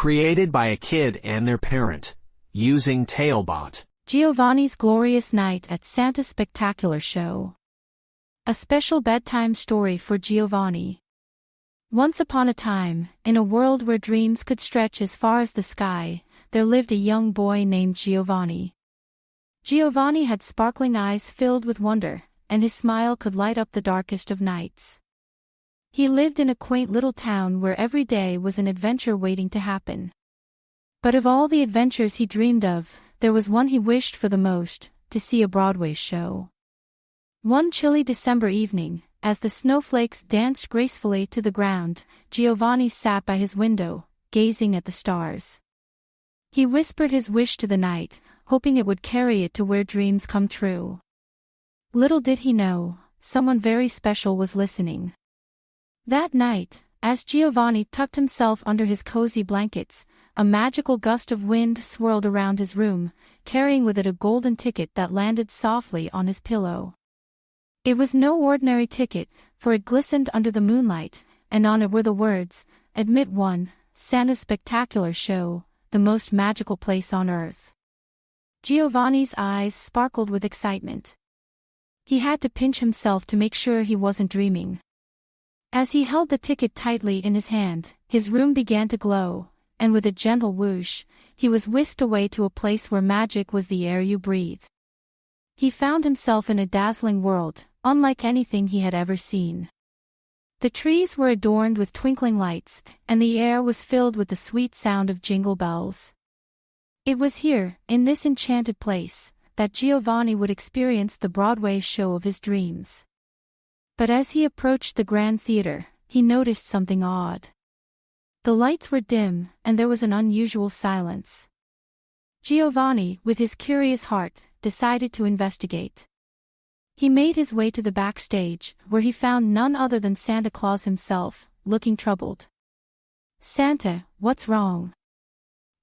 Created by a kid and their parent, using Talebot. Giovanni's Glorious Night at Santa's Spectacular Show. A special bedtime story for Giovanni. Once upon a time, in a world where dreams could stretch as far as the sky, there lived a young boy named Giovanni. Giovanni had sparkling eyes filled with wonder, and his smile could light up the darkest of nights. He lived in a quaint little town where every day was an adventure waiting to happen. But of all the adventures he dreamed of, there was one he wished for the most: to see a Broadway show. One chilly December evening, as the snowflakes danced gracefully to the ground, Giovanni sat by his window, gazing at the stars. He whispered his wish to the night, hoping it would carry it to where dreams come true. Little did he know, someone very special was listening. That night, as Giovanni tucked himself under his cozy blankets, a magical gust of wind swirled around his room, carrying with it a golden ticket that landed softly on his pillow. It was no ordinary ticket, for it glistened under the moonlight, and on it were the words, "Admit 1, Santa's Spectacular Show, the most magical place on earth." Giovanni's eyes sparkled with excitement. He had to pinch himself to make sure he wasn't dreaming. As he held the ticket tightly in his hand, his room began to glow, and with a gentle whoosh, he was whisked away to a place where magic was the air you breathe. He found himself in a dazzling world, unlike anything he had ever seen. The trees were adorned with twinkling lights, and the air was filled with the sweet sound of jingle bells. It was here, in this enchanted place, that Giovanni would experience the Broadway show of his dreams. But as he approached the Grand Theater, he noticed something odd. The lights were dim, and there was an unusual silence. Giovanni, with his curious heart, decided to investigate. He made his way to the backstage, where he found none other than Santa Claus himself, looking troubled. "Santa, what's wrong?"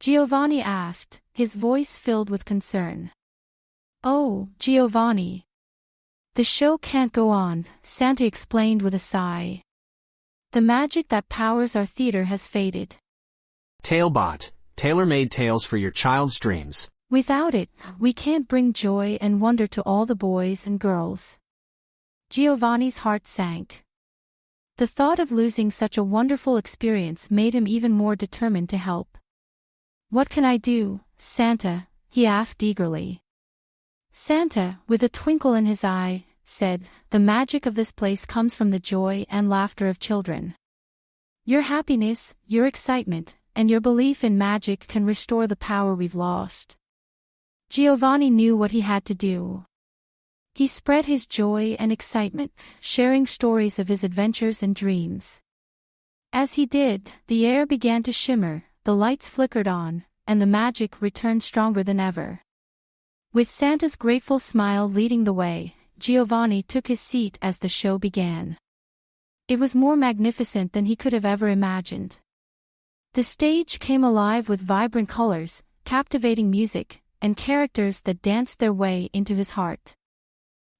Giovanni asked, his voice filled with concern. "Oh, Giovanni. The show can't go on," Santa explained with a sigh. "The magic that powers our theater has faded." Talebot, tailor-made tales for your child's dreams. "Without it, we can't bring joy and wonder to all the boys and girls." Giovanni's heart sank. The thought of losing such a wonderful experience made him even more determined to help. "What can I do, Santa?" he asked eagerly. Santa, with a twinkle in his eye, said, "The magic of this place comes from the joy and laughter of children. Your happiness, your excitement, and your belief in magic can restore the power we've lost." Giovanni knew what he had to do. He spread his joy and excitement, sharing stories of his adventures and dreams. As he did, the air began to shimmer, the lights flickered on, and the magic returned stronger than ever. With Santa's grateful smile leading the way, Giovanni took his seat as the show began. It was more magnificent than he could have ever imagined. The stage came alive with vibrant colors, captivating music, and characters that danced their way into his heart.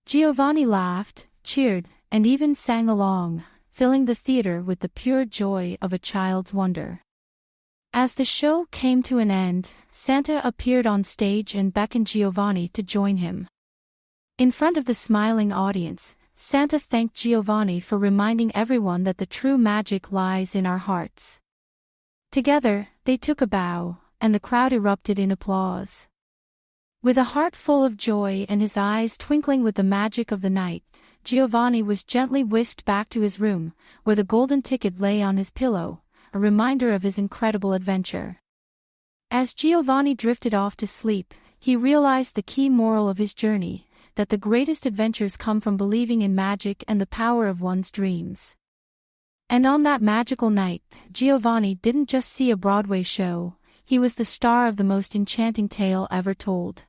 Giovanni laughed, cheered, and even sang along, filling the theater with the pure joy of a child's wonder. As the show came to an end, Santa appeared on stage and beckoned Giovanni to join him. In front of the smiling audience, Santa thanked Giovanni for reminding everyone that the true magic lies in our hearts. Together, they took a bow, and the crowd erupted in applause. With a heart full of joy and his eyes twinkling with the magic of the night, Giovanni was gently whisked back to his room, where the golden ticket lay on his pillow, a reminder of his incredible adventure. As Giovanni drifted off to sleep, he realized the key moral of his journey, that the greatest adventures come from believing in magic and the power of one's dreams. And on that magical night, Giovanni didn't just see a Broadway show, he was the star of the most enchanting tale ever told.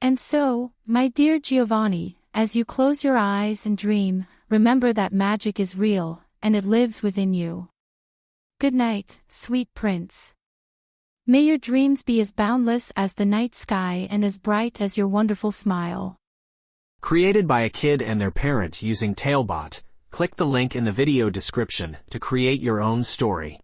And so, my dear Giovanni, as you close your eyes and dream, remember that magic is real, and it lives within you. Good night, sweet prince. May your dreams be as boundless as the night sky and as bright as your wonderful smile. Created by a kid and their parent using Talebot, click the link in the video description to create your own story.